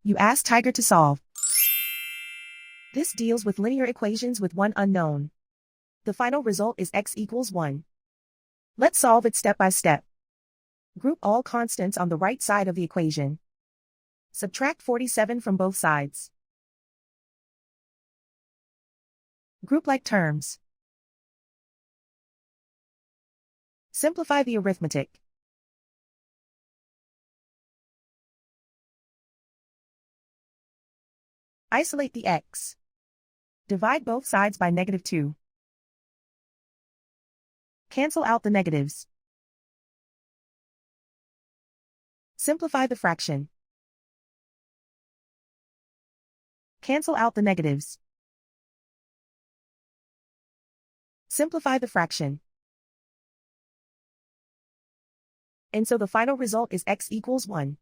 You ask Tiger to solve. This deals with linear equations with one unknown. The final result is x equals 1. Let's solve it step by step. Group all constants on the right side of the equation. Subtract 47 from both sides. Group like terms. Simplify the arithmetic. Isolate the x. Divide both sides by -2. Cancel out the negatives. Simplify the fraction. Cancel out the negatives. Simplify the fraction. And so the final result is x equals 1.